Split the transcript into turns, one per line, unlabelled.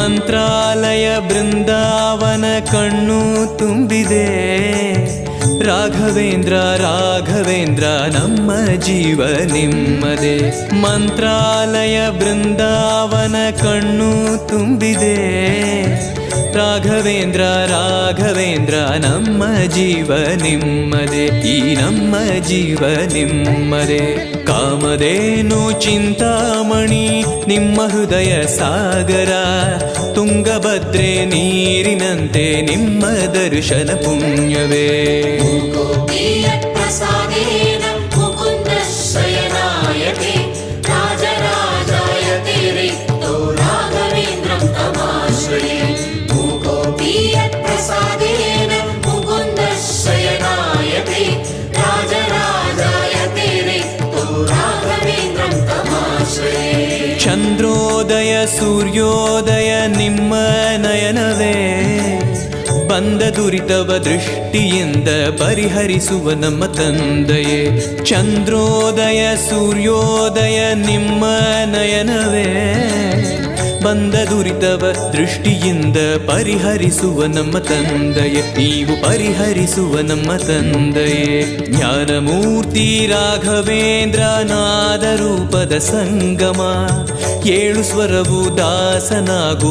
ಮಂತ್ರಾಲಯ ಬೃಂದಾವನ ಕಣ್ಣು ತುಂಬಿದೆ. ರಾಘವೇಂದ್ರ ರಾಘವೇಂದ್ರ ನಮ್ಮ ಜೀವ ನಿಮ್ಮದೇ. ಮಂತ್ರಾಲಯ ಬೃಂದಾವನ ಕಣ್ಣು ತುಂಬಿದೆ. ರಾಘವೇಂದ್ರ ರಾಘವೇಂದ್ರ ನಮ್ಮ ಜೀವ ನಿಮ್ಮದೇ. ಈ ನಮ್ಮ ಜೀವ ನಿಮ್ಮದೇ. ಕಾಮಧೇನು ಚಿಂತಾಮಣಿ ನಿಮ್ಮ ಹೃದಯ ಸಾಗರ. ತುಂಗಭದ್ರೆ ನೀರಿನಂತೆ ನಿಮ್ಮ ದರ್ಶನ ಪುಣ್ಯವೇ. ಚಂದ್ರೋದಯ ಸೂರ್ಯೋದಯ ನಿಮ್ಮ ನಯನವೇ. ಬಂದ ದುರಿತವ ದೃಷ್ಟಿಯಿಂದ ಪರಿಹರಿಸುವ ನಮ್ಮ ತಂದೆಯೇ. ಚಂದ್ರೋದಯ ಸೂರ್ಯೋದಯ ನಿಮ್ಮ ನಯನವೇ. ಬಂದ ದುರಿತವ ದೃಷ್ಟಿಯಿಂದ ಪರಿಹರಿಸುವ ನಮ್ಮ ತಂದೆಯೇ. ನೀವು ಪರಿಹರಿಸುವ ನಮ್ಮ ತಂದೆಯೇ. ಜ್ಞಾನಮೂರ್ತಿ ರಾಘವೇಂದ್ರ ನಾದ ರೂಪದ ಸಂಗಮ. ಏಳು ಸ್ವರವು ದಾಸನಾಗು